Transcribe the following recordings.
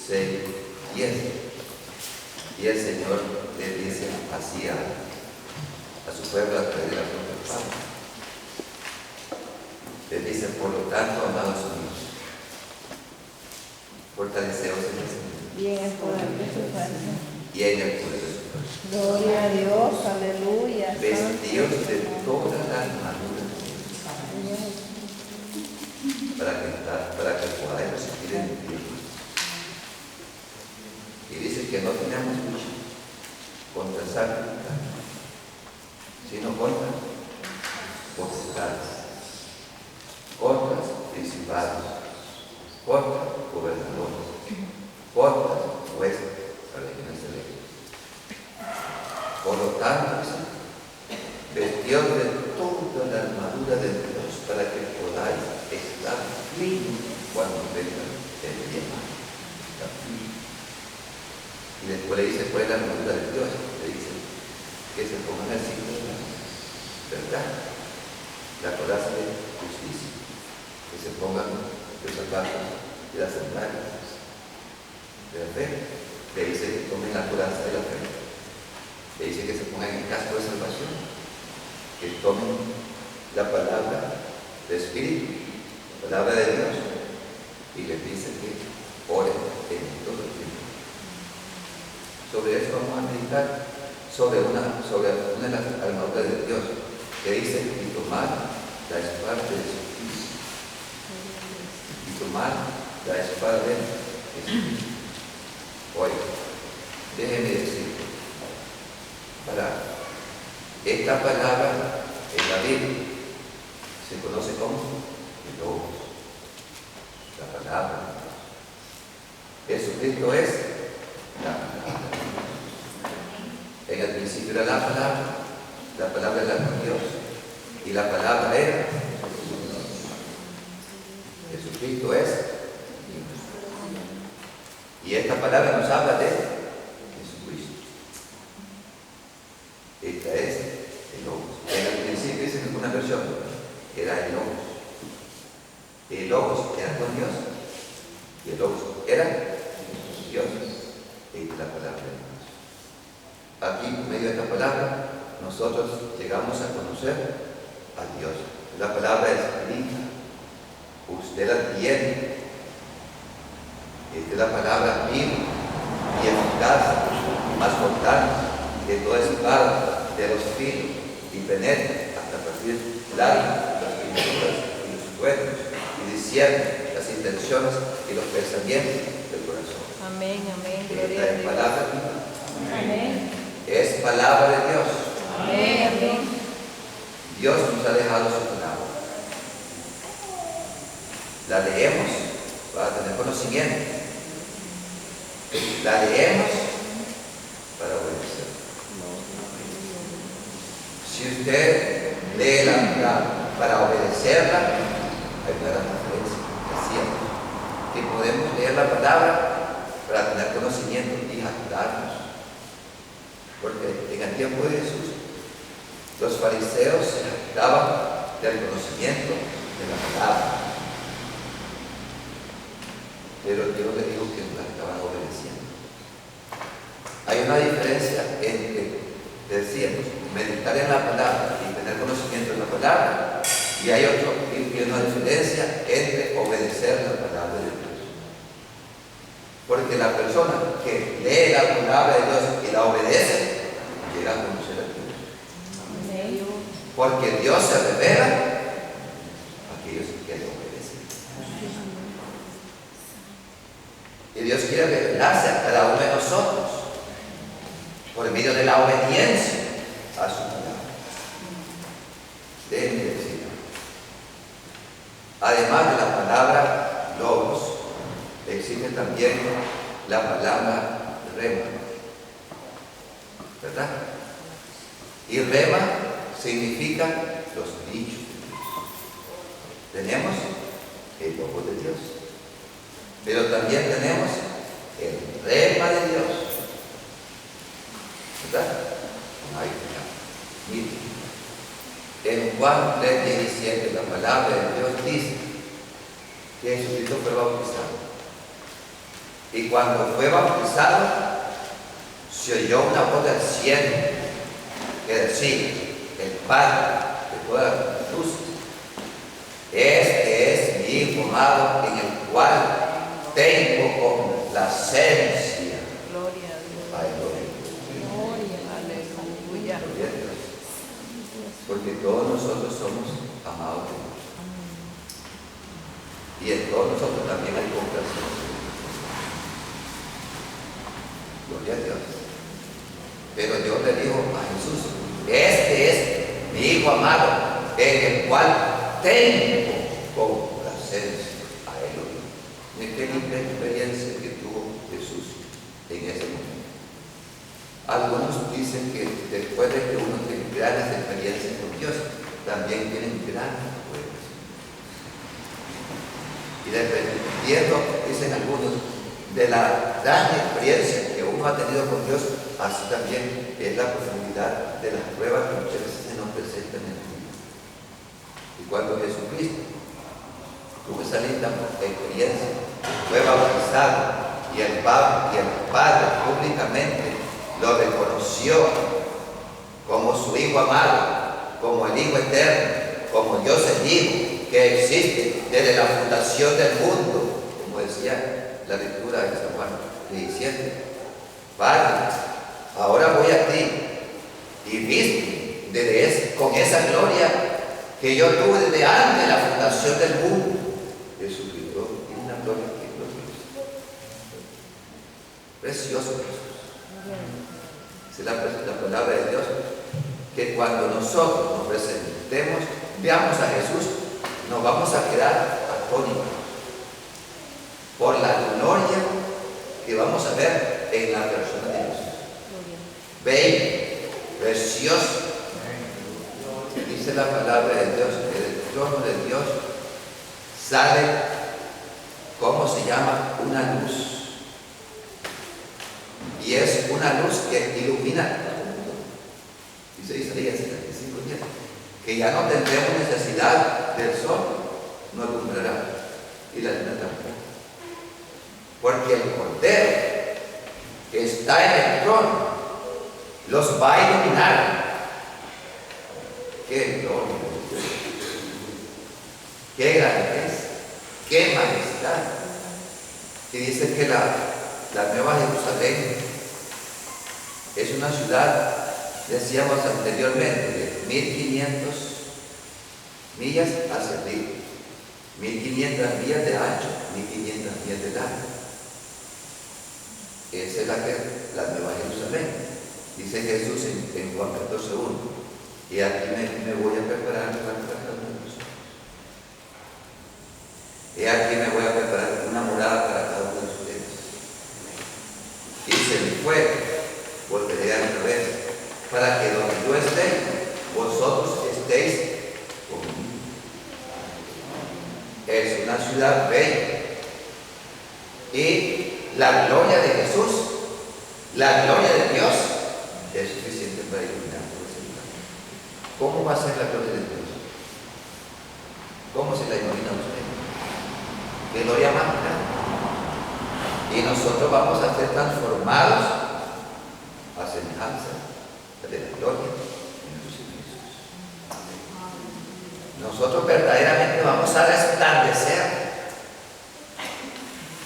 6, 10. Y el Señor le dice así a su pueblo a través de la propia Pablo. Le dice, por lo tanto, amados amigos, fortaleceos en el Señor. Y en el poder de su fuerza. Y en el poder de su fuerza. Gloria a Dios, aleluya. Vestidos de toda la armadura para que podáis resistir en el tiempo. Y dice que no tenemos lucha contra sangre, sino contra potestades, contra principados, contra gobernadores, contra jueces, regiones celestes. Por lo tanto, vestidos de toda la armadura de Dios para que podáis estar firmes cuando venga el día malo. Y después le dice, ¿cuál es la armadura de Dios? Le dice que se pongan el signo de la verdad, la coraza de justicia, que se pongan los zapatos de las sandalias de la fe. Le dice que tomen la coraza de la fe. Le dice que se pongan el casco de salvación, que tomen la palabra del Espíritu, la palabra de Dios, y les dice que oren en todo el tiempo. Sobre eso vamos a meditar, sobre una de las armaduras de Dios, que dice, y tomar la espada de Jesucristo, y tomar la espada de Jesucristo. Hoy, déjenme decir, para esta palabra en la Biblia se conoce como el Logos, la palabra. Jesucristo es la palabra. En el principio era la palabra era con Dios, y la palabra era Jesucristo es Dios. Y esta palabra nos habla de Jesucristo. Esta es el Logos. En el principio dice en alguna versión, era el Logos. El Logos era con Dios, y el Logos era Dios. Esta es la palabra de Dios. Aquí, por medio de esta palabra, nosotros llegamos a conocer a Dios. La palabra escrita, usted la tiene. Esta es la palabra viva y eficaz, y más cortante que toda espada de los filos, y penetra hasta partir las pinturas y los huesos, y discierne las intenciones y los pensamientos del corazón. Amén, amén. Esta es palabra viva. Amén. Es palabra de Dios. Amén, amén. Dios nos ha dejado su palabra. La leemos para tener conocimiento. La leemos para obedecer. Si usted lee la palabra para obedecerla, hay una gran diferencia. Decíamos que podemos leer la palabra para tener conocimiento y jactarnos. Porque en el tiempo de Jesús, los fariseos se jactaban del conocimiento de la palabra. Pero yo le digo que no la estaban obedeciendo. Hay una diferencia entre, decíamos, meditar en la palabra y tener conocimiento de la palabra, y hay una diferencia entre obedecer la palabra de Dios. Porque la persona que lee la palabra de Dios y la obedece, llega a conocer a Dios. Amén. Porque Dios se revela a aquellos que le obedecen. Y Dios quiere revelarse a cada uno de nosotros por medio de la obediencia a su palabra. Déjenme decir, además de la palabra logos, existe también la palabra rema, ¿verdad? Y rema significa los dichos de Dios. Tenemos el logo de Dios, pero también tenemos el rema de Dios, ¿verdad? Ahí está. Miren, en Juan 3:17 la palabra de Dios dice que Jesucristo fue bautizado Y cuando fue bautizado, se oyó una voz del cielo que decía: el Padre de todas las luces, este es mi Hijo amado, en el cual tengo complacencia. Gloria a Dios. Ay, gloria. Aleluya. Gloria a Dios. Porque todos nosotros somos amados de Dios. Y en todos nosotros también hay complacencia. Gloria a Dios. Pero Dios le dijo a Jesús: este es mi Hijo amado, en el cual tengo complacencia. A él lo dijo. Miren qué linda experiencia que tuvo Jesús en ese momento. Algunos dicen que después de que uno tiene grandes experiencias con Dios, también tienen grandes pruebas. Y dependiendo, dicen algunos, de la gran experiencia que uno ha tenido con Dios, así también es la profundidad de las pruebas que muchas veces se nos presentan en el mundo. Y cuando Jesucristo tuvo esa linda experiencia, fue bautizado y el Padre públicamente lo reconoció como su Hijo amado, como el Hijo eterno, como Dios el Hijo que existe desde la fundación del mundo, como decía la lectura de San Juan 17. Padre, ahora voy a ti y viste con esa gloria que yo tuve desde antes de la fundación del mundo. Jesucristo tiene una gloria que es gloriosa. Precioso Jesús. Es la palabra de Dios, que cuando nosotros nos presentemos, veamos a Jesús, nos vamos a quedar atónitos por la gloria que vamos a ver en la persona de Jesús. Bello, precioso. Dice la palabra de Dios que del trono de Dios sale, ¿cómo se llama? Una luz. Y es una luz que ilumina. Dice Isaías 75:10, que ya no tendremos necesidad del sol, no alumbrará, y la luna tampoco. Porque el Cordero que está en el trono los va a iluminar. ¡Qué gloria! ¡Qué grandeza! ¡Qué majestad! Y dice que la Nueva Jerusalén es una ciudad, decíamos anteriormente, de 1500 millas hacia arriba, 1500 millas de ancho, 1500 millas de largo. Esa es la Nueva Jerusalén. Dice Jesús en Juan 14:1. Y aquí me voy a preparar para cada uno de nosotros. Y aquí me voy a preparar una morada para cada uno de ustedes. Y se me fue, volveré a otra vez, para que donde yo esté, vosotros estéis conmigo. Es una ciudad bella. Y la gloria de Jesús, la gloria de Dios, es suficiente para iluminar todo ese lugar. ¿Cómo va a ser la gloria de Dios? ¿Cómo se la imagina usted? ¿Qué gloria más grande? Y nosotros vamos a ser transformados a semejanza de la gloria de nuestro Señor Jesús. Nosotros verdaderamente vamos a resplandecer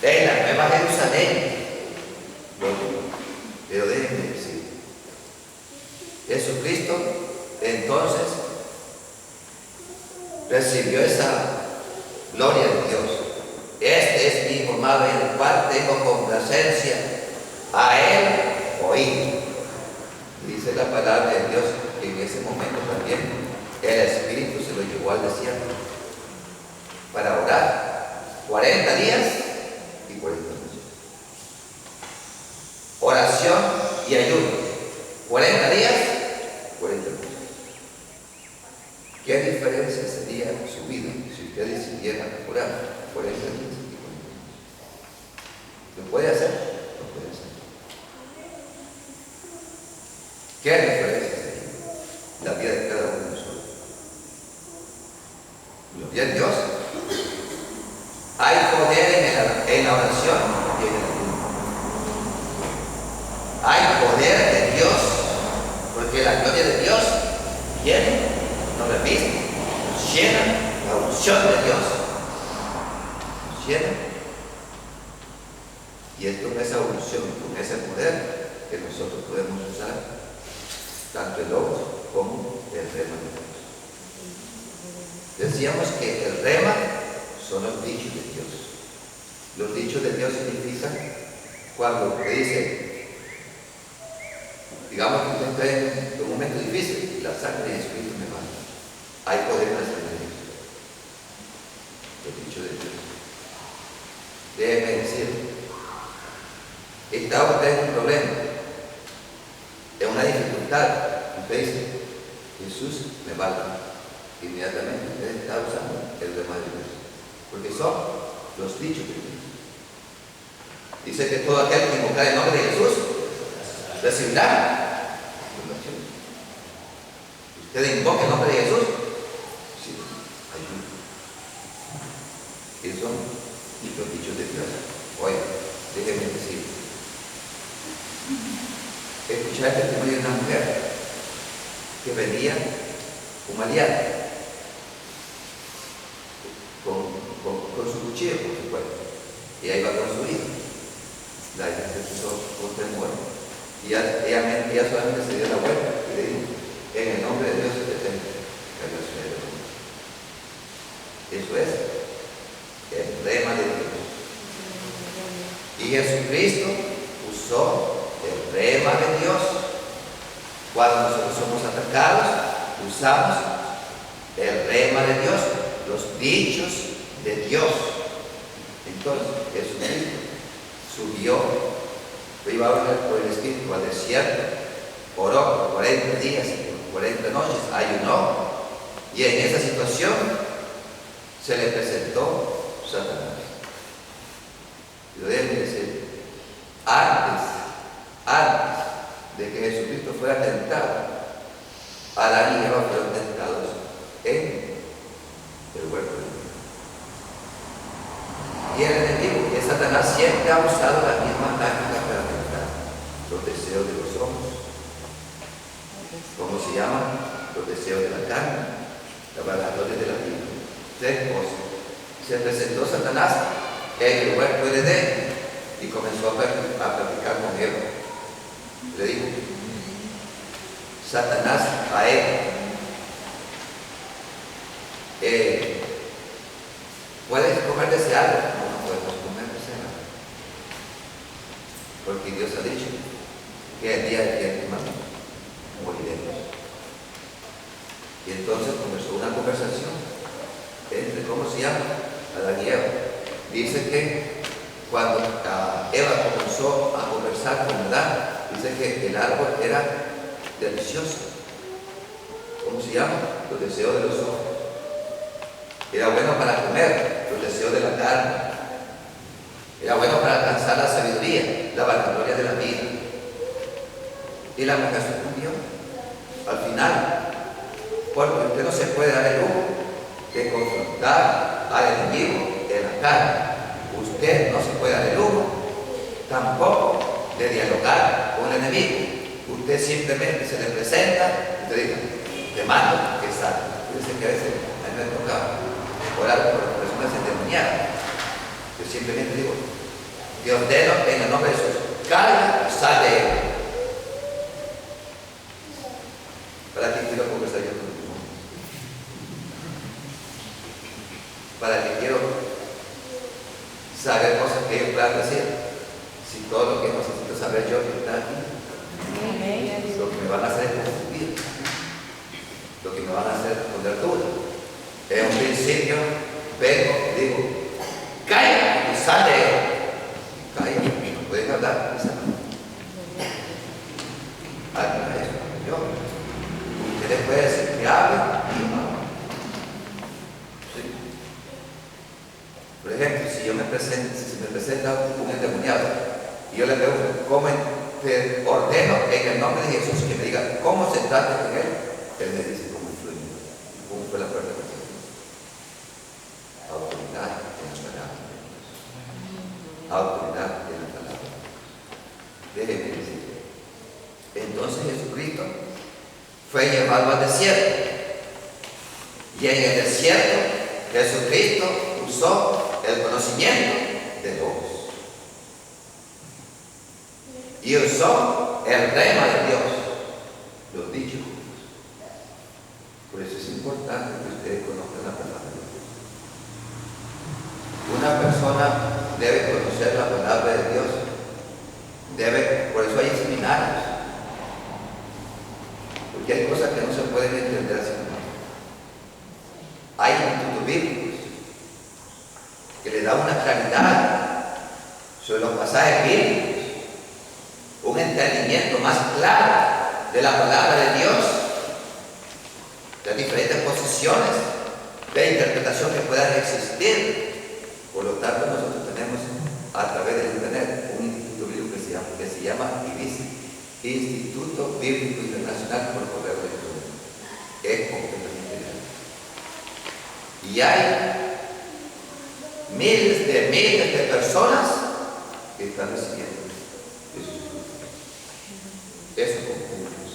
en la Nueva Jerusalén. Pero déjenme decir, Jesucristo entonces recibió esa gloria de Dios. Este es mi Hijo amado, en el cual tengo complacencia, a él oí. Dice la palabra de Dios que en ese momento también el Espíritu se lo llevó al desierto para orar 40 días y 40 noches. Oración y ayuno, 40 días, 40 noches. ¿Qué diferencia sería su vida si usted decidiera orar 40 días y 40 noches? ¿Lo puede hacer? Lo puede hacer. ¿Qué diferencia sería la vida de cada uno de nosotros? Gloria a Dios. Hay poder en la oración y en el ayuno. unción de Dios nos llena. Y es con esa unción, con ese poder que nosotros podemos usar tanto el logos como el rema de Dios. Decíamos que el rema son los dichos de Dios. Los dichos de Dios significan cuando te dice, digamos que usted está en un momento difícil y la sangre de Jesucristo me manda. Hay poder en la sangre de Dios. Los dichos de Dios. Déjeme decir, está usted en un problema, en una dificultad, usted dice, Jesús me valga. Inmediatamente usted está usando el rema de Dios, porque son los dichos de Dios. Dice que todo aquel que invocar el nombre de Jesús recibirá salvación. Usted invoca el nombre de Jesús, sí, ayuda. Esos son los dichos de Dios. Oye, déjenme decir, escuchar el testimonio de una mujer que venía con Mariana con su cuchillo, por supuesto, y ahí iba con su hijo. La hija se puso con temor y ella solamente se dio la vuelta y le dijo, en el nombre de Dios se detente, cayó su dedo. Eso es el rema de Dios. Y Jesucristo usó el rema de Dios. Cuando nosotros somos atacados, usamos el rema de Dios, los dichos de Dios. Entonces, Jesucristo subió, iba a hablar por el Espíritu al desierto, oró por 40 días y por 40 noches, ayunó, y en esa situación se le presentó Satanás. Y lo deben decir, antes de que Jesucristo fuera tentado, Adán y Eva fueron tentados en el huerto de Dios. Y el enemigo, que Satanás, siempre ha usado la misma táctica para tentar los deseos de los ojos. ¿Cómo se llaman? Los deseos de la carne, los vanagloria de la vida. Tres cosas. Se presentó Satanás en el huerto de Edén y comenzó a platicar con Eva. Le dijo Satanás a Eva, ¿puedes comer de ese árbol? No podemos comer de ese árbol, porque Dios ha dicho que el día que moriremos. Y entonces comenzó una conversación entre, ¿cómo se llama? Adán y Eva. Dice que cuando Eva comenzó a conversar con Adán, dice que el árbol era delicioso. ¿Cómo se llama? Los deseos de los ojos. Era bueno para comer, los deseos de la carne. Era bueno para alcanzar la sabiduría, la vanagloria de la vida. Y la mujer se cumplió al final, porque usted no se puede dar el lujo de confrontar al enemigo en la carne. Usted no se puede dar el lujo tampoco de dialogar con el enemigo. Usted simplemente se le presenta y te dice, te mando que salga. Fíjense que a veces a mí me toca orar por personas endemoniadas. Yo simplemente digo, te ordeno en el nombre de Jesús, calla y sal de él. ¿Para qué quiero conversar yo con tu mundo? ¿Para qué quiero saber cosas que ellos puedan decir? Si todo lo que necesito saber yo está aquí. Lo que me van a hacer es confundir, lo que me van a hacer poner duda. En un principio vengo y digo, calla y sal de él. Calla, no pueden hablar y sal. Hagan eso, yo. Usted puede decir que hable y no hable. ¿Sí? Por ejemplo, si se me presenta un endemoniado y yo le pregunto, ¿cómo te ordeno en el nombre de Jesús que me diga cómo se trata con él? Él me dice cómo influye, cómo fue la puerta que se dio. Autoridad en la palabra de Dios. Autoridad en la palabra. Déjenme decir. Entonces Jesucristo fue llevado al desierto. Y en el desierto Jesucristo usó el conocimiento de Dios. Y usó el rema de Dios, los dichos. Por eso es importante que ustedes conozcan la palabra de Dios. Una persona debe conocer la palabra de Dios. Por eso hay seminarios. Porque hay cosas que no se pueden entender así nomás. Hay institutos bíblicos que le dan una claridad sobre los pasajes bíblicos, un entendimiento más claro de la palabra de Dios, de diferentes posiciones de interpretación que puedan existir. Por lo tanto, nosotros tenemos a través del internet un instituto bíblico que se llama IBIS, Instituto Bíblico Internacional por Correo Electrónico. Es completamente gratis. Y hay miles de personas que están recibiendo esos estudios, esos concursos.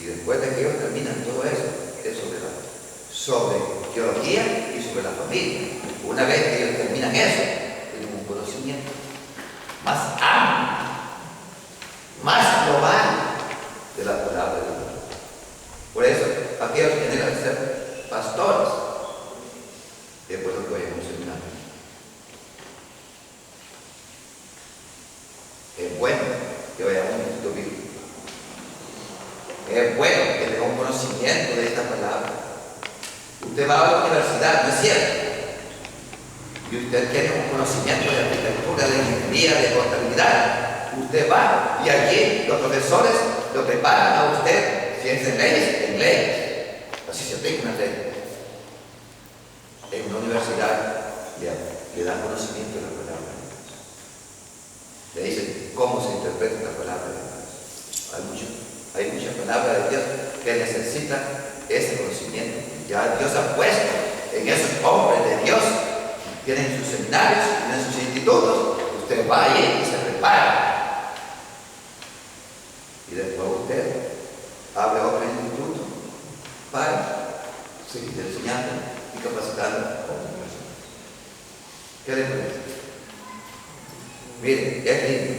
Y después de que ellos terminan todo eso, es sobre teología y sobre la familia. Una vez que ellos terminan eso, tienen un conocimiento más amplio, más global de la palabra de Dios. Por eso, aquellos que tienen que ser pastores, es bueno que vayan a un seminario. Es bueno que vayan a un instituto bíblico. Es bueno que tenga un conocimiento de esta palabra. Usted va a la universidad, ¿no es cierto? Y usted tiene un conocimiento de arquitectura, de ingeniería, de contabilidad. Usted va y allí los profesores lo preparan a usted, si es en leyes, así se aplica una ley. En una universidad le dan conocimiento de la palabra de Dios. Le dicen cómo se interpreta la palabra de Dios. Hay muchas palabras de Dios que necesitan ese conocimiento. Ya Dios ha puesto en esos hombres de Dios, tienen sus seminarios, tienen sus institutos. Usted va allí y se prepara. Y después usted abre otro instituto para seguir enseñando y capacitando a otras personas. ¿Qué le parece? Miren, es lindo.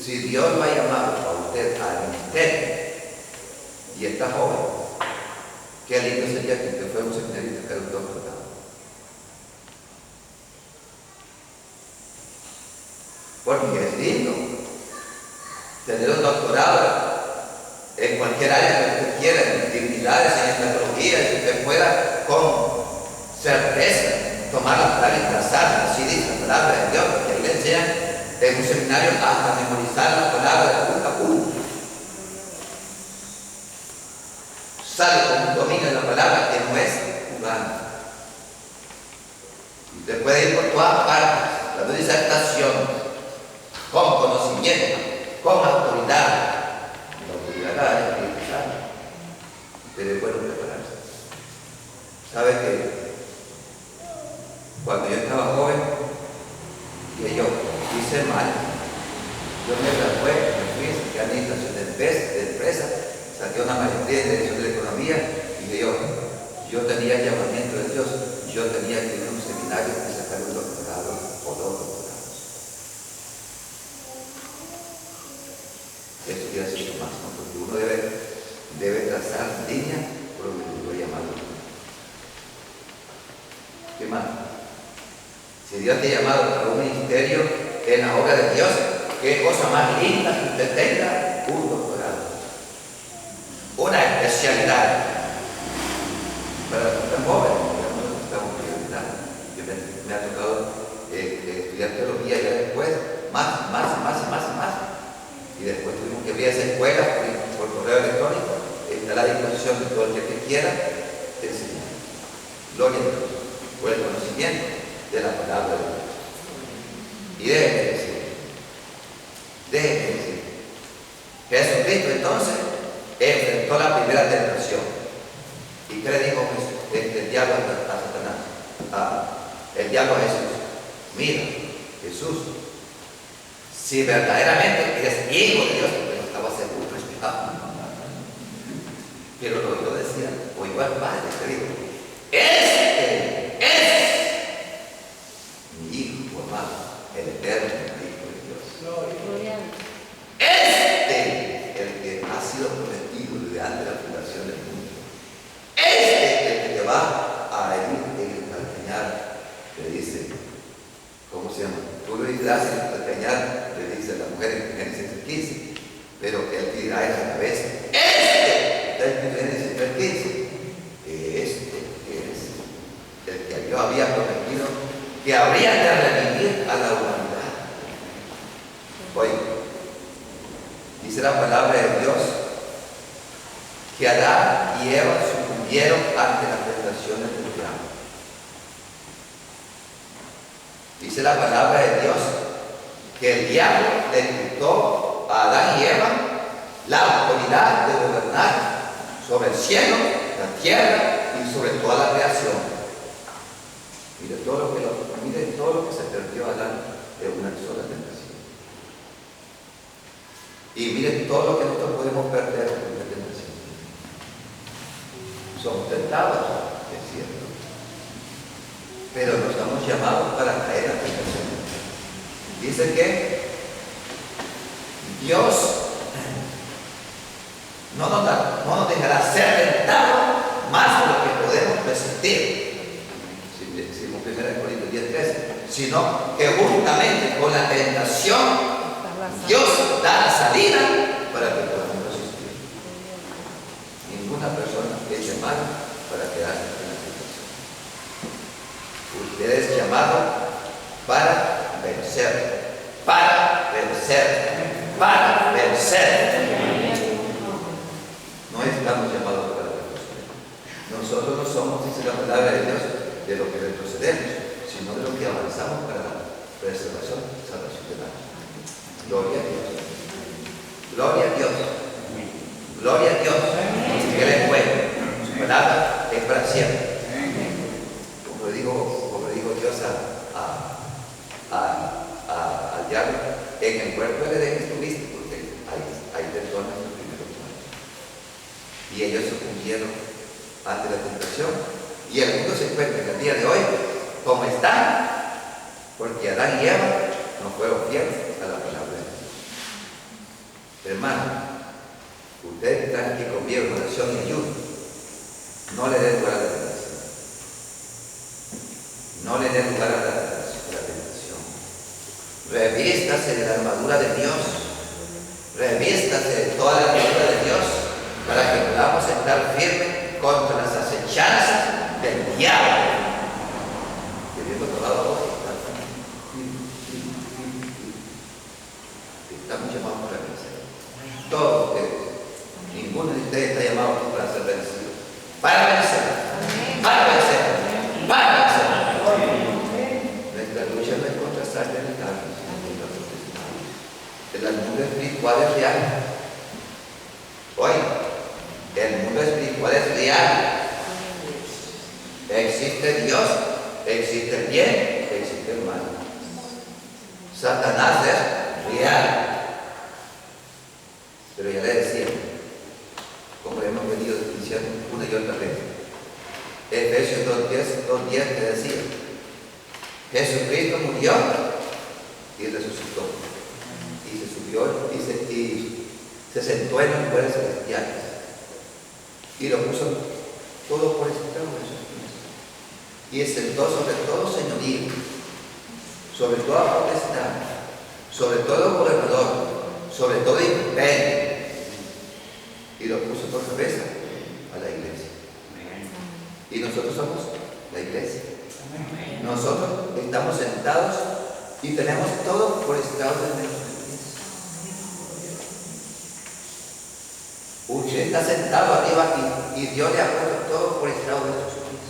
Si Dios lo ha llamado a usted al ministerio y está joven, qué lindo sería que usted fuera un seminarista que era un doctorado. Porque es lindo tener un doctorado en cualquier área que usted quiera, en divinidades, en teología, y usted pueda con certeza tomar la palabra y trazarla, así dice la palabra de Dios, porque ahí le enseñan en un seminario hasta memorizar la palabra de punta a punta. Sale con un dominio de la palabra que no es jugando. Y usted puede ir por todas partes, dando disertaciones, con conocimiento, con autoridad. La autoridad la hay que usar. Pero es bueno prepararse. ¿Sabe que cuando yo estaba joven, que yo hice mal? Yo me gradué, me fui a estudiar administración de empresa, saqué una maestría en dirección de la economía y que yo tenía el llamamiento de Dios, yo tenía que ir a un seminario y sacar un doctorado o dos doctorados. Esto quiere decir lo máximo, porque uno debe trazar líneas por lo que Dios lo ha llamado. ¿Qué más? Si Dios te ha llamado para un ministerio en la obra de Dios, qué cosa más linda que usted tenga un doctorado, una especialidad. Para los que están jóvenes, nosotros estamos prioritando. Me ha tocado estudiar teología y después más. Y después tuvimos que abrir esa escuela por correo electrónico. Está a la disposición de todo el que quiera enseñar. Gloria a Dios por el conocimiento de la palabra de Dios. Y déjenme decir, Jesucristo entonces enfrentó la primera tentación. ¿Y qué le dijo el diablo a Satanás? El diablo a Jesús. Mira, Jesús, si verdaderamente eres hijo de Dios, porque no estaba seguro, pero lo decía, o igual padre, te digo, mujer en Génesis 15, pero el que dirá en la cabeza, está en Génesis 3:15, que es el que yo había prometido que habría de redimir a la humanidad. Hoy dice la palabra de Dios que Adán y Eva sucumbieron ante las tentaciones del diablo. Dice la palabra de Dios que el diablo le quitó a Adán y Eva la autoridad de gobernar sobre el cielo, la tierra y sobre toda la creación. Mire todo lo que se perdió Adán de una sola tentación. Y miren todo lo que nosotros podemos perder de una tentación. Somos tentados, es cierto, pero no estamos llamados para caer a tentación. Dice que Dios no nos dejará ser tentados más de lo que podemos resistir. Si decimos 1 Corintios 10:13, sino que justamente con la tentación Dios da la salida para que podamos resistir. Ninguna persona es llamada para quedarse en la tentación. Usted es llamado para vencer, para vencer, para vencer. No estamos llamados para retroceder. Nosotros no somos, dice la palabra de Dios, de lo que retrocedemos, sino de lo que avanzamos para la preservación y salvación de la vida. Gloria a Dios. Gloria a Dios. Gloria a Dios. Porque Él es bueno. Su palabra es para siempre. Como le digo Dios al diablo, en el cuerpo del Edén estuviste, porque hay personas en los primeros años. Y ellos sucumbieron ante la tentación. Y el mundo se encuentra en el día de hoy como está, porque Adán y Eva no fueron fieles a la palabra de Dios. Hermano, ustedes que están aquí conmigo en oración y ayuno, no le den lugar a la tentación. No le den lugar a la tentación. Revístase de la armadura de Dios. Revístase de toda la armadura de Dios para que podamos estar firmes contra las acechanzas del diablo. Queriendo tomar otro. Estamos llamados para vencer. Todos ustedes. Ninguno de ustedes está llamado para ser vencido. Para vencer. Para vencer. Para vencer. Nuestra lucha no es contra sangre ni carne, sino contra los testigos. El mundo espiritual es real. Hoy, el mundo espiritual es real. Existe Dios, existe el bien, existe el mal. Satanás es real. Pero ya le decía, como le hemos venido diciendo una y otra vez, Efesios 2:10 te decía, Jesucristo murió y resucitó. Y se subió y se sentó en los lugares celestiales. Y lo puso todo por estrado de sus pies. Y sentó sobre todo señorío, sobre toda potestad, sobre todo gobernador, sobre todo imperio. Y lo puso por cabeza a la iglesia. Y nosotros somos la iglesia. Nosotros estamos sentados y tenemos todo por estrado de nuestros pies. Usted está sentado arriba y Dios le ha puesto todo por estrado de sus pies.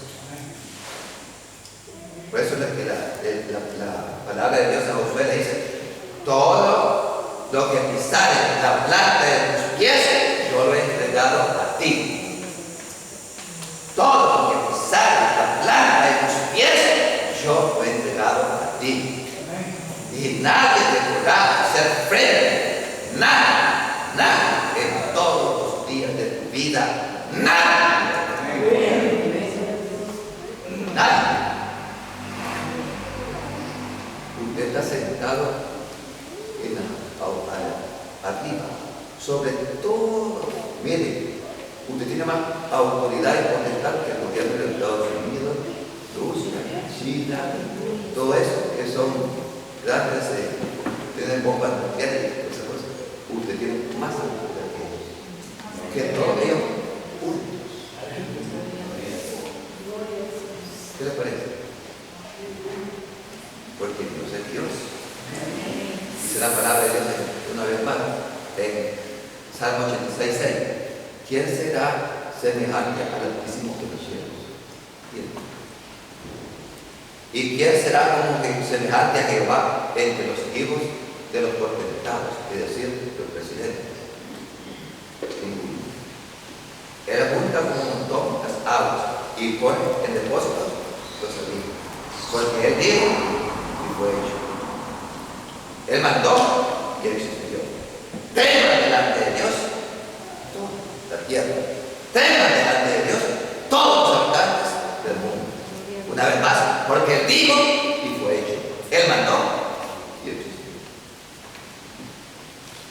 Por eso es que la palabra de Dios a Josué le dice: todo lo que pisare la planta de tus pies, yo lo he entregado a ti. Todo lo que pisare la planta de tus pies, yo lo he entregado a ti. Y nadie te podrá hacer frente. Nada, en todos los días de tu vida. Nada. Usted está sentado arriba, sobre todo. Mire, usted tiene más autoridad y potestad que el gobierno de Estados Unidos, Rusia, China, todo eso que son grandes, tienen bombas nucleares. santos de aquellos que todos ellos juntos. ¿Qué les parece? Porque Dios es Dios. Dice la palabra de Dios una vez más en Salmo 86:6. ¿Quién será semejante al Altísimo de los cielos? ¿Quién? ¿Y quién será como que semejante a Jehová entre los hijos de los potentados, es decir, los presidentes? Él junta como un montón las aguas y pone en depósitos los amigos. Porque Él dijo y fue hecho. Él mandó y Él existió. Teman delante de Dios toda la tierra. Teman delante de Dios todos los habitantes del mundo. Una vez más, porque Él dijo y fue hecho. Él mandó y Él existió.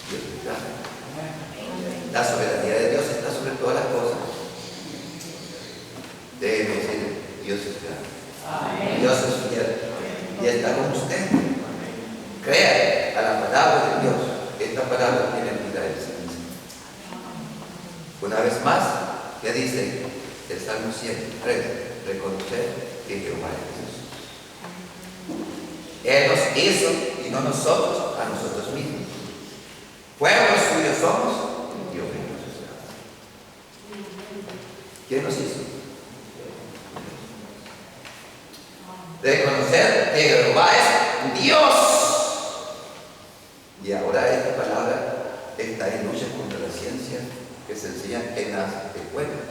Dios es grande. La soberanía de Dios está sobre todas las cosas. Déjeme decir, Dios es grande. Dios es fiel. Y está con usted. Crea a la palabra de Dios. Esta palabra tiene vida en sí misma. Una vez más, ¿qué dice el Salmo 103? Reconocer que Jehová es Dios. Él nos hizo y no nosotros a nosotros mismos. Pueblos suyos somos, Dios nos hizo. ¿Quién nos hizo? Reconocer que Jehová es Dios. Y ahora esta palabra está en lucha contra la ciencia que se enseña en las escuelas.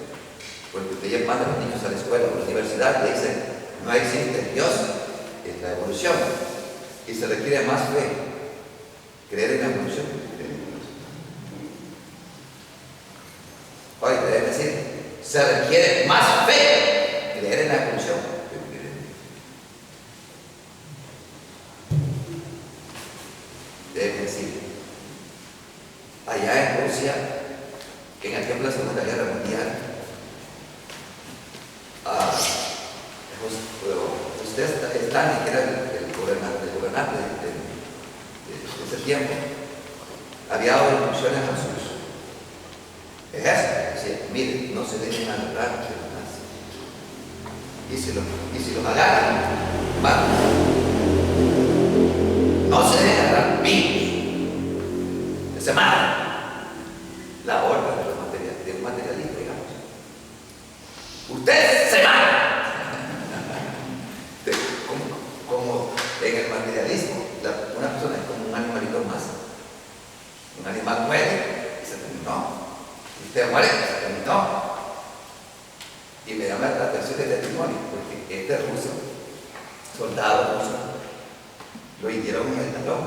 Porque usted ya manda a los niños a la escuela o a la universidad, le dicen, no existe Dios, es la evolución. Y se requiere más fe. Creer en la evolución. Oye, debe decir, se requiere más fe. Creer en la evolución. Debe decir, allá en Rusia, en el tiempo de la Segunda Guerra Mundial, Stalin, que era el gobernante de ese tiempo, había dado instrucciones a sus ejércitos. Decía, miren, no se dejen agarrar de los nazis. Y si los agarran, van. No se dejen agarrar vivos. Se matan. La orden de los materialistas, digamos. Ustedes se matan. Como en el materialismo, una persona es como un animalito más. Un animal muere y se terminó. Si usted muere, se terminó. Y me llama la atención del testimonio, porque este ruso, soldado ruso, lo hirieron en el talón.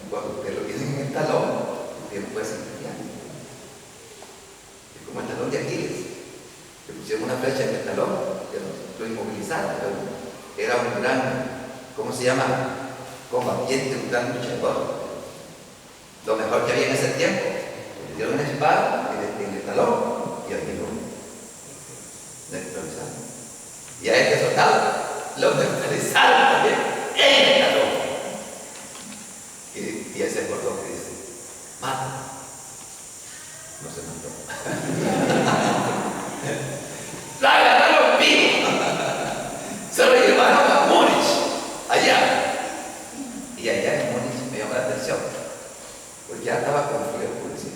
Cuando usted lo hieren en el talón, usted no puede ser cristiano. Es como el talón de Aquiles. Le pusieron una flecha en el talón, lo inmovilizaron. Era un gran, ¿cómo se llama? Combatiente, un gran luchador. Lo mejor que había en ese tiempo. Le dieron una espada en el talón y aquí lo neutralizaron. Y a este soldado lo neutralizaron también en el talón. Y ese acordó que dice, mata. No se mató. La agarraron vivo. Se lo llevaron a Múnich, allá. Y allá en Múnich me llamó la atención, porque ya estaba con frío público.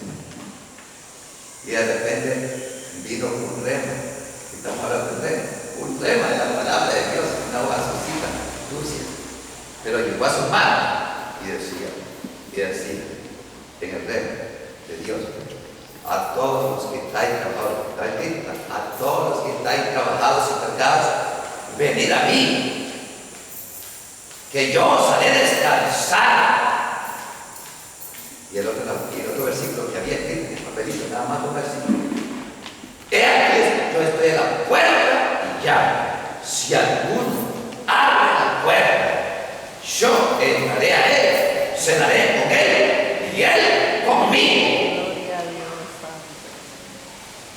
Y de repente vino un remo, estamos hablando de remo, un remo de la palabra de Dios, una hoja sucia, sucia, pero llegó a su mano y decía, en el remo de Dios, a todos los que estáis trabajados, a todos los que estáis trabajados y cargados, venid a mí, que yo os haré descansar. Y el otro versículo que había escrito en el papelito, nada más un versículo. He aquí, yo estoy a la puerta y llamo. Si alguno abre la puerta, yo entraré a él, cenaré con él y él conmigo.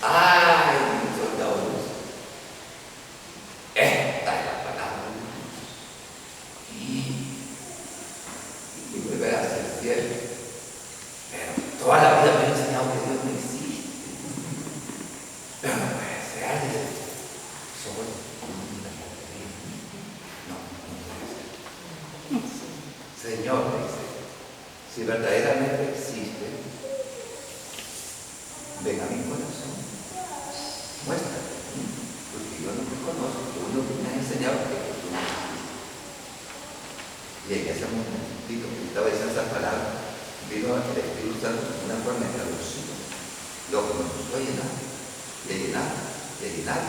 Ay, soldado, esta es la palabra de Dios. Y volver hacia el cielo. Pero toda la vida me he enseñado verdaderamente existe, ven a mi corazón, muéstrate, porque yo no te conozco, tú no me has enseñado que tú no existes. Y en ese momentito que estaba diciendo esa palabra, vino el Espíritu Santo de una forma de traducción, lo que me gustó llenar, de llenar, de llenar.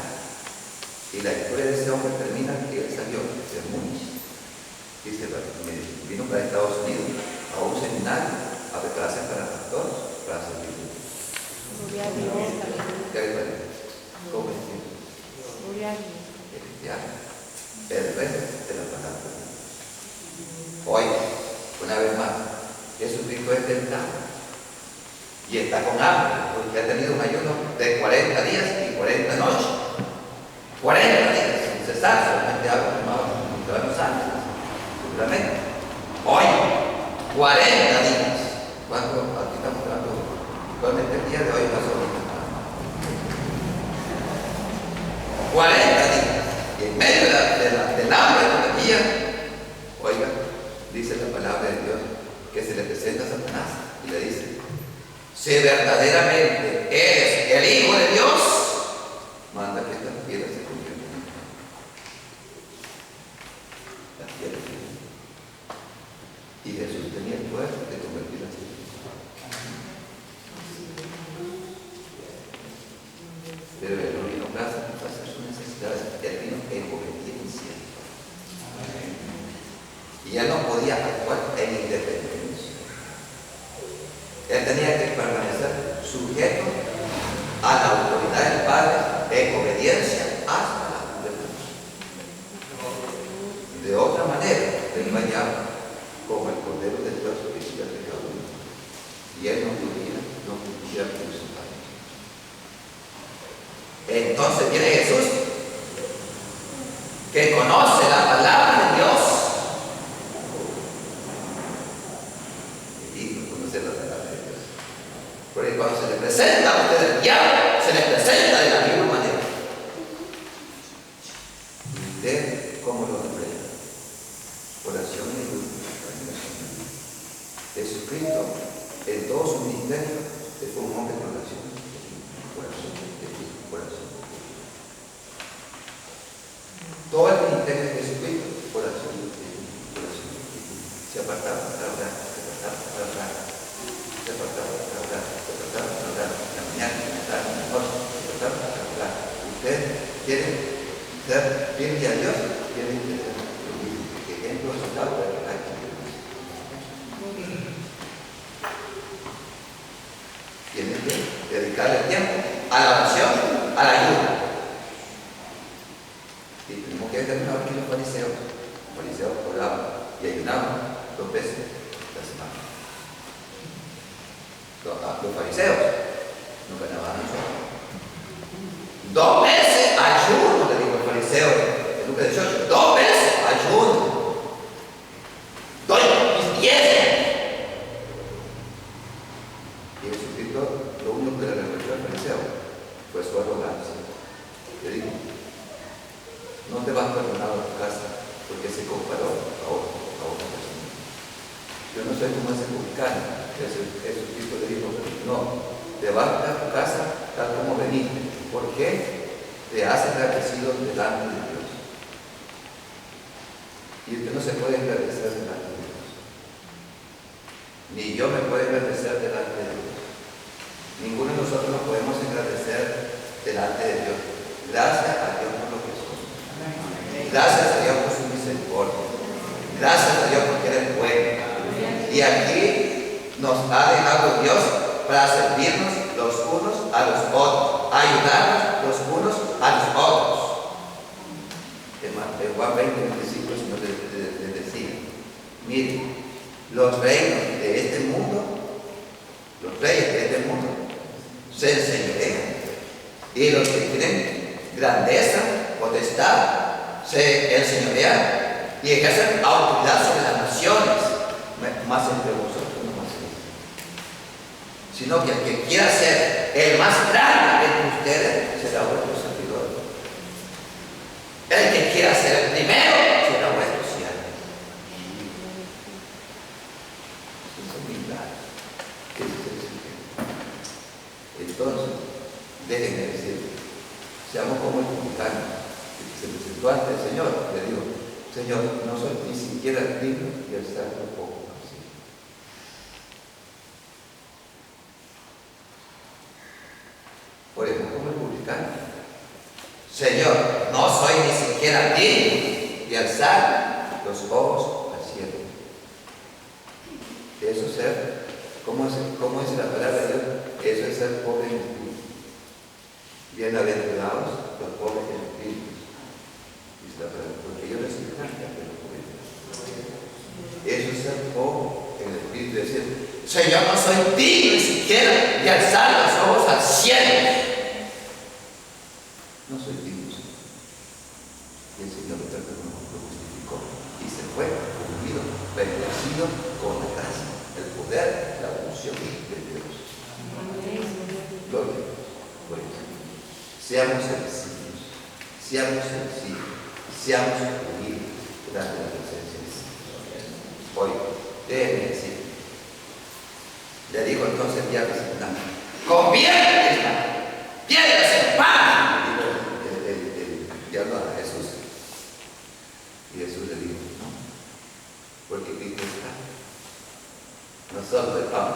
Y la historia de ese hombre termina que él salió de Múnich y se vino para Estados Unidos a un seminario a prepararse para pastores, para servir. Gloria a Dios. ¿Qué hay para él? ¿Cómo es que? Gloria a Dios. Cristiano. El resto de la palabra. Hoy, una vez más, Jesucristo es tentado y está con hambre porque ha tenido un ayuno de 40 días y 40 noches. 40 días sin cesar, solamente agua tomaba los ángeles. Seguramente. Hoy, 40 días. ¿Cuánto? Aquí estamos hablando. Actualmente el día de hoy pasó 40 días. Y en medio del hambre que tenía, oiga, dice la palabra de Dios que se le presenta a Satanás y le dice: si verdaderamente eres el Hijo de Dios, manda que estas piedras se conviertan en pan. Las piedras. Y Jesús tenía el poder de convertirlas en pan. Pero él no vino para satisfacer sus necesidades, él vino en obediencia. Y él no podía actuar en independencia. Él tenía que permanecer sujeto a la autoridad del Padre en obediencia hasta la juventud. De otra manera, él vaya como el Cordero de Dios que quita el pecado. Y él no pudiera crucificar. Entonces viene Jesús, que conoce la palabra de Dios. Y conocer la palabra de Dios. Porque cuando se le presenta a usted el diablo, se le presenta de la misma manera. ¿Usted cómo lo enfrenta? Oración y luz. Jesucristo, en todo su ministerio, fue un hombre de oración. Oración. Todo el ministerio de Jesucristo, oración. Se apartaba para orar, se apartaba para orar, se apartaba para orar, se apartaba para orar, la mañana, la tarde, la noche, se apartaba para orar. Usted quiere ser fiel a Dios, tiene que ser que ejemplo soldado para orar. Tiene que dedicarle tiempo a la oración, a la ayuda. Y tenemos que determinar aquí los fariseos. Los fariseos oraban y ayunaban 2 veces a la semana. Los fariseos no ganaban mucho. 2 veces ayuno, le digo al fariseo en Lucas 18. 2 veces ayuno. Doy mis 10. Y Jesucristo, lo único que le reprochó al fariseo fue su arrogancia. Le dijo: no te vas perdonado a tu casa porque se comparó a otra persona. Yo no soy como ese publicano. Jesucristo le dijo: no, te vas a tu casa tal como veniste. ¿Por qué? Te has agradecido delante de Dios. Y usted no se puede agradecer delante de Dios. Ni yo me puedo agradecer delante de Dios. Ninguno de nosotros nos podemos agradecer delante de Dios. Gracias a Dios por lo que somos. Gracias a Dios por su misericordia. Gracias a Dios porque Él es bueno. Y aquí nos ha dejado Dios para servirnos los unos a los otros, ayudarnos los unos a los otros. En Juan 20, 25, el Señor les decía: miren, los reinos de este mundo, los reyes de este mundo, se enseñorean. Y los que tienen grandeza, potestad, se enseñorean y ejercen autoridad sobre las naciones. Más entre vosotros no más que, sino que el que quiera ser el más grande entre ustedes será vuestro servidor. El que quiera ser el primero será vuestro siervo. Es humildad. déjenme decir, seamos como el publicano que se presentó ante el Señor. Le digo, Señor, no soy ni siquiera digno de estar un poco así. Por ejemplo, como el publicano, Señor, no soy ni siquiera digno de alzar los ojos al cielo. Eso es ser, ¿cómo es la palabra de Dios? Eso es ser pobre en espíritu. Bienaventurados los pobres en espíritu, dice la palabra, porque ellos recibirán la recompensa. Eso es ser pobre en el espíritu, decir, Señor, no soy digno ni siquiera de alzar los ojos al cielo. No soy digno, Señor. Y el Señor lo justificó y se fue, unido, bendecido con la gracia, el poder, la unción de Dios. Gloria a Dios. Gloria a Dios. Seamos sencillos, seamos unidos delante de la presencia de Dios. Hoy, déjenme decir, le digo entonces el día visitante, conviértete en piedras en pan. Le digo a Jesús. Y Jesús le dijo, no, porque Cristo está. No solo del pan,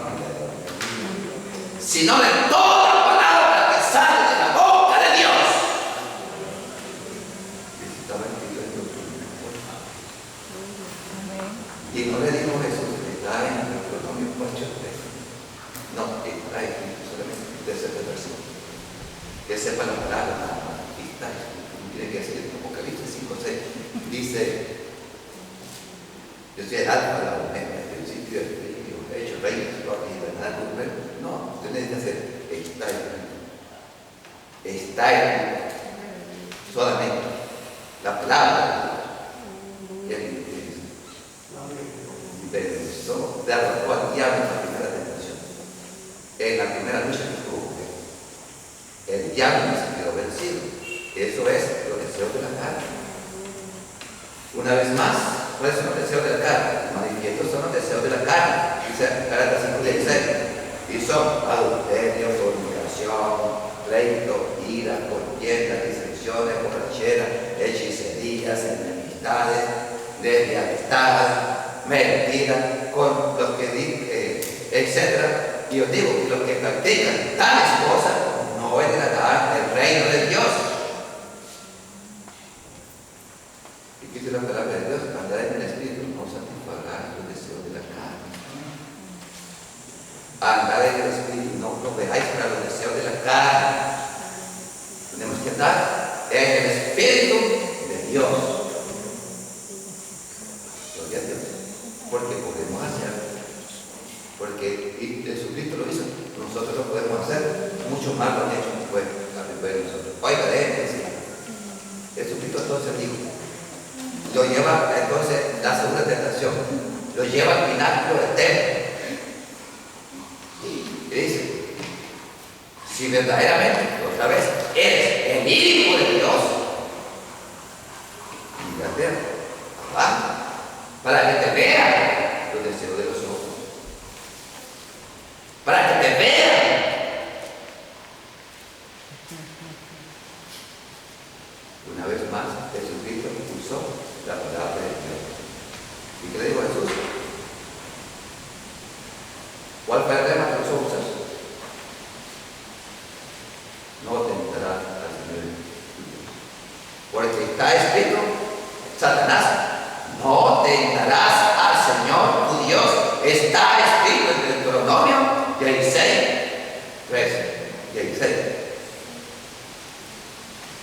sino de toda palabra que sale de la boca de Dios. Y no le dijo Jesús, está en Deuteronomio 8:3. No, está escrito solamente de esa versión. Que sepa la palabra, está escrito. Tiene que ser en Apocalipsis 5:6. Dice, yo soy el alfa, la omega, el principio del fin, he hecho reinos, y verdad, no, usted necesita hacer, está escrito. Está escrito. Solamente la palabra de Dios. Pensó, derrotó al diablo en la primera tentación. En la primera lucha que tuvo, el diablo no se quedó vencido. Eso es los deseos de la carne. Una vez más, ¿cuáles son los deseos de la carne? Manifiestos son los deseos de la carne. Dice Gálatas 5:16. Y son adulterio, fornicación, pleito, ira, contiendas, disensiones, borracheras, hechicerías, enemistades, deslealtades, mentira, con los que etc. Y os digo, los que practican tales cosas no heredarán el reino de Dios. Y que dice la palabra de Dios, andar en el Espíritu no satisfará los deseos de la carne. Andar en el Espíritu, no proveáis para los deseos de la carne. Tenemos que andar en el Espíritu de Dios. Gloria a Dios. Porque podemos hacer, porque Jesucristo lo hizo, nosotros lo podemos hacer, mucho más lo han hecho después de nosotros. Oiga, déjenme decir, Jesucristo entonces dijo, lo lleva, entonces, la segunda tentación, lo lleva al pináculo eterno. Y dice, si verdaderamente, otra vez, eres el Hijo de Dios, mírate abajo, para que te vean los deseos de los ojos, para que te vean. Una vez más, Jesucristo usó la palabra de Dios. ¿Y qué le dijo a Jesús? ¿Cuál fue el tema que usó Jesús? No tentarás al Señor. Porque está escrito, Satanás, no tentarás al Señor tu Dios. Está escrito en Deuteronomio 16:16.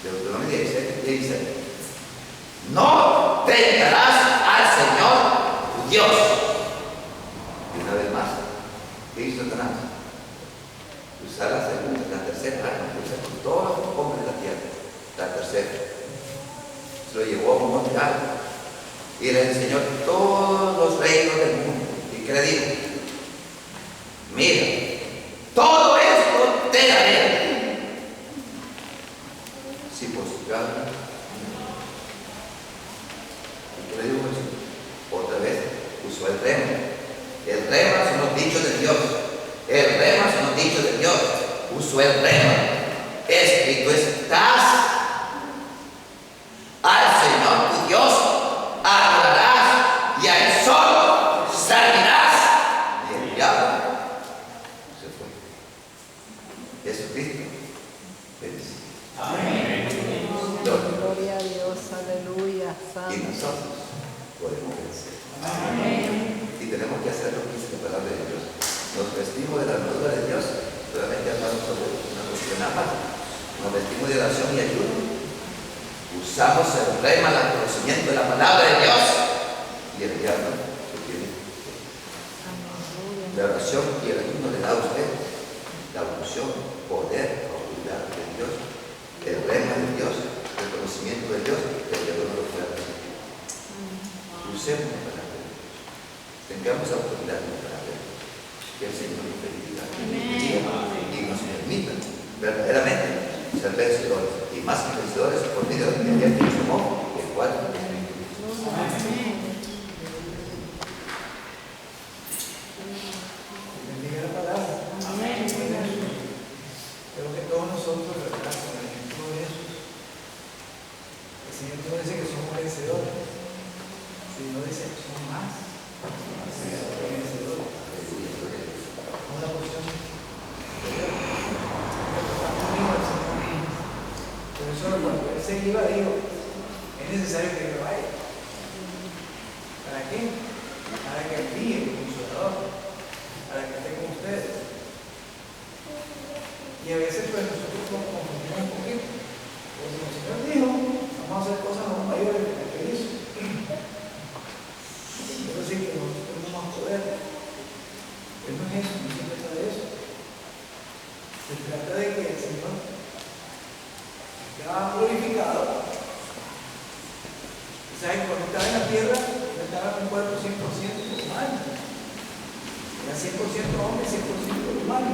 Deuteronomio 16:16. No tentarás al Señor tu Dios. Y una vez más, ¿qué hizo Satanás? Usar la segunda, la tercera arma que usa con todos los hombres de la tierra. La tercera. Se lo llevó a un monte alto y le enseñó todos los reinos del mundo. ¿Y qué le dijo? Mira, todo esto te daré si postrado. ¿Y qué le dijo Jesús? Otra vez usó el rema. El rema son los dichos de Dios. El rema son los dichos de Dios. Usó el rema. escrito estás. Al Señor tu Dios adorarás y a Él solo servirás. Y el diablo se fue. Jesucristo bendice. Amén. Gloria a Dios, aleluya, Y santo. nosotros podemos vencer. Amén. Y tenemos que hacer lo que dice la palabra de Dios. Nos vestimos de la armadura de Dios. Solamente hablamos sobre una cuestión aparte. Nos vestimos de oración y ayuno. Usamos el rema, el conocimiento de la palabra de Dios. Y el diablo se tiene. La oración y el ayuno le da a usted la unción, poder, autoridad de Dios, el rema de Dios, el conocimiento de Dios, que el diablo no lo puede resistir. Usemos la palabra de Dios. Tengamos autoridad en la palabra de Dios. Que el Señor nos bendiga y nos permita verdaderamente ser vencedores. Y más que vencedores por medio de aquel que nos amó, el cual nos bendiga. Bendiga la palabra. Amén. Creo que todos nosotros, ¿verdad? Con el ejemplo de Jesús, el Señor no dice que somos vencedores, sino dice que somos más vencedores. Una porción superior. Por eso cuando Él se iba, dijo, es necesario que yo vaya. ¿Para qué? Para que envíe el Consolador, para que esté con ustedes. Y a veces pues nosotros confundimos un poquito. Porque el Señor dijo, vamos a hacer cosas aún mayores que las que hizo. Quiero decir que nosotros tenemos más poder. Pero no es eso, no se trata de eso. Se trata de que el Señor ya glorificado. ¿Saben? Cuando estaba en la tierra, no estaba en un cuerpo 100% humano. Era 100% hombre, 100% humano.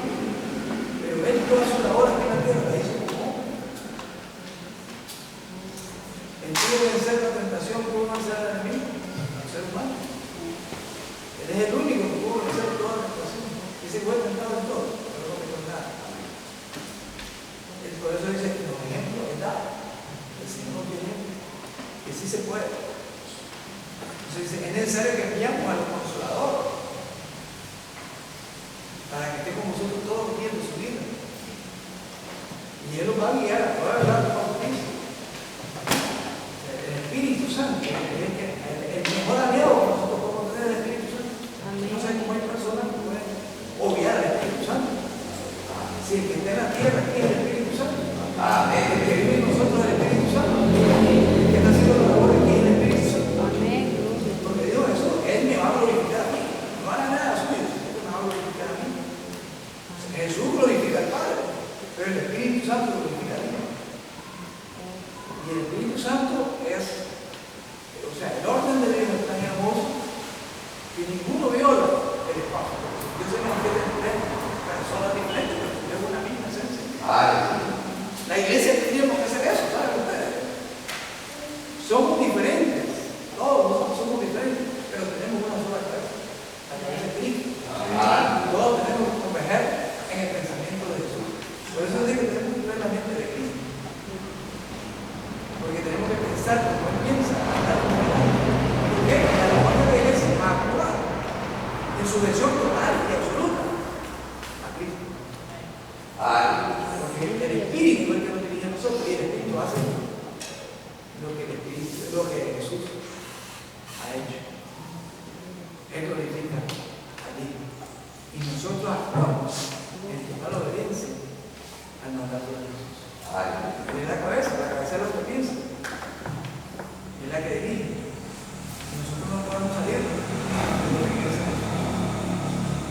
Pero Él toda su labor aquí en la tierra la hizo como hombre. Él pudo vencer la tentación, pudo vencer al enemigo, al ser humano. Él es el único que pudo vencer toda la tentación. Y se fue tentado en todo, pero no metió nada. Por eso dice que los ejemplos que da el Señor tiene que sí se puede. Entonces dice, es necesario que enviamos al Consolador para que esté con nosotros todos los días de su vida. Y Él los va a guiar a toda la bautismo. El Espíritu Santo es el mejor aliado que nosotros podemos tener, el Espíritu Santo. No sé cómo hay personas que pueden obviar al Espíritu Santo. Si el que está en la tierra aquí es el Espíritu Santo. Amén. El que vive en nosotros es el Espíritu Santo. El que está haciendo la labor aquí es el Espíritu Santo. Amén. Porque Dios eso, Él me va a glorificar a mí. No hará nada suyo, Él me va a glorificar a mí. Jesús glorifica al Padre, pero el Espíritu Santo glorifica a Dios. Y el Espíritu Santo es, o sea, el orden de Dios es tan hermoso que ninguno viola el espacio. Dios se manifiesta en tres personas diferentes, pero es una misma esencia. La iglesia tendríamos que hacer eso, ¿saben ustedes? Somos diferentes, todos somos diferentes, pero tenemos una sola cabeza, la cabeza de Cristo. Todos tenemos que converger en el pensamiento de Jesús. Por eso digo que tenemos que ver la mente de Cristo. Porque tenemos que pensar como Él piensa, andar como Él anda. ¿Por qué? La labor de la iglesia va a actuar en su versión total y absoluta a Cristo. Porque el Espíritu es el que nos dirige a nosotros y el Espíritu hace lo que Jesús ha hecho. Él glorifica a Dios. Y nosotros actuamos en total obediencia al mandato de Jesús. Él es la cabeza es lo que piensa. Es la que dirige. Y nosotros no podemos salir de lo que piensa Jesús.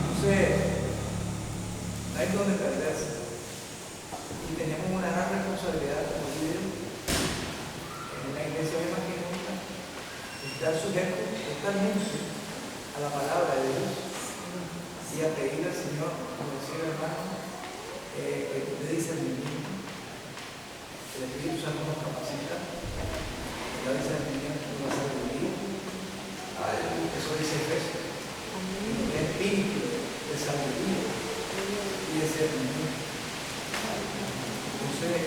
Entonces, no hay donde perderse. Y tenemos una gran responsabilidad como líderes en la iglesia hoy más que nunca, estar sujetos totalmente a la palabra de Dios y a pedirle al Señor, como decía el hermano, que usted dice el Espíritu Santo nos capacita, la discernimiento de la sabiduría, eso dice Efesios, el espíritu de sabiduría y de discernimiento. Entonces,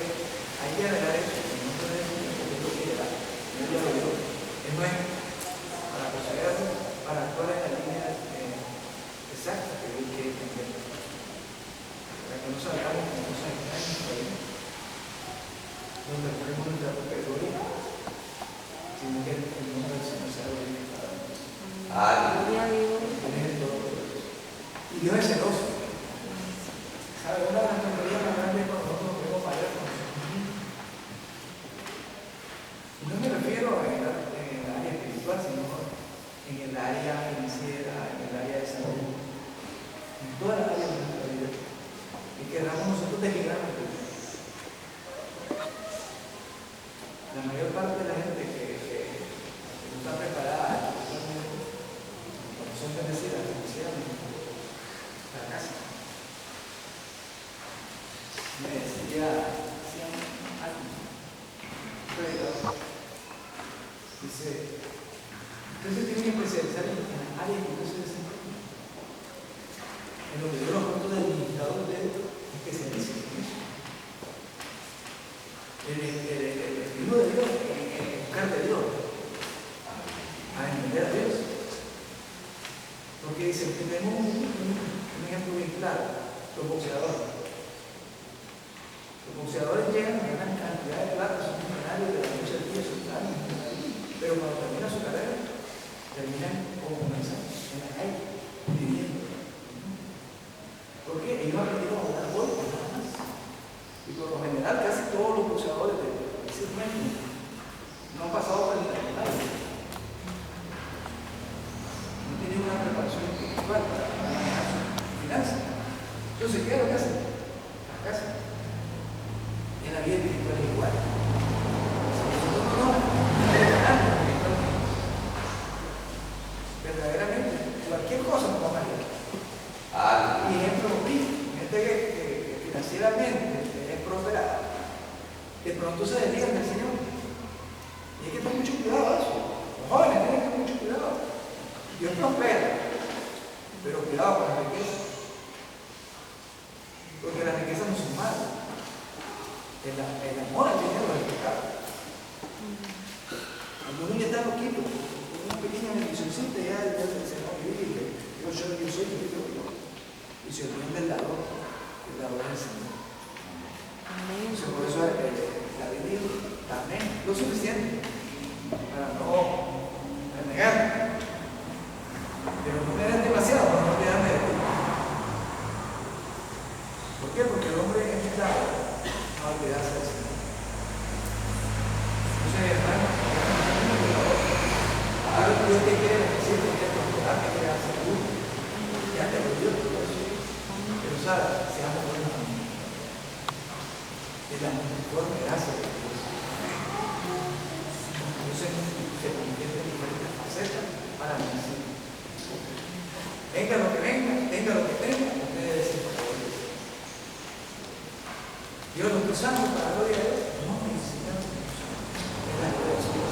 ¿Sabe? Una de las tonterías más grandes es cuando nosotros vemos fallar con nosotros. Y no me refiero en el área espiritual, sino en el área financiera, en el área de salud, en todas las áreas de nuestra vida. Y queramos nosotros deligrarnos. La mayor parte de la gente que no está preparada, cuando son bendecidas, fracasa. Me decía alguien, dice, usted se tiene que especializar en las áreas que usted se desempeña. En lo que yo los puntos del administrador de especialistas en eso. El Hijo de Dios, en buscar de Dios, a entender a Dios. Porque dice, tenemos un ejemplo bien claro, los boxeadores. Los boxeadores llegan a ganar cantidad de plata, son millonarios de la noche al día, son grandes, pero cuando termina su carrera, terminan como comenzaron, en la calle, viviendo. ¿Por qué? Ellos han aprendido a jugar golpes, nada más. Y por lo general, casi todos los boxeadores de ese tiempo no han pasado por el nacional. No tienen una preparación espiritual para manejar sus finanzas. Entonces, ¿qué es lo que hacen? La casa. En la vida espiritual es igual. Verdaderamente, cualquier cosa nos va a marear. Y ejemplo, gente que financieramente es prosperada, de pronto se desligan del Señor. Y hay que tener mucho cuidado a eso. Los jóvenes tienen que tener mucho cuidado. Dios prospera, pero cuidado con la riqueza. Porque las riquezas no son malas. El amor al dinero es el pecado. Algunos ya están loquitos, con una pequeña bendicioncita ya del Señor que yo soy yo. Y se olvidan del dador, el dador es el Señor. Entonces, por eso la Biblia también lo suficiente para no renegar. Pero no me dan demasiado, no me dan de ti. ¿Por qué? Porque el hombre es esclavo. No olvidarse del Señor. Entonces, hermano, Dios te quiere decir, te quiere prosperar, te quiere dar salud. Ya te lo dio todo eso. Pero sabes, seamos buenos amigos. Es la mejor gracia de Dios. Entonces, se convierte en diferentes facetas para bendecir. Venga lo que venga, tenga lo que tenga, ustedes decir por favor. Dios nos cruzamos para la gloria de Dios. No necesitamos cruzar. Es la gloria de Dios.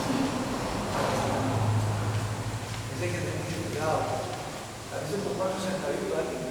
Hay que tener mucho cuidado. A veces por 4 centavitos alguien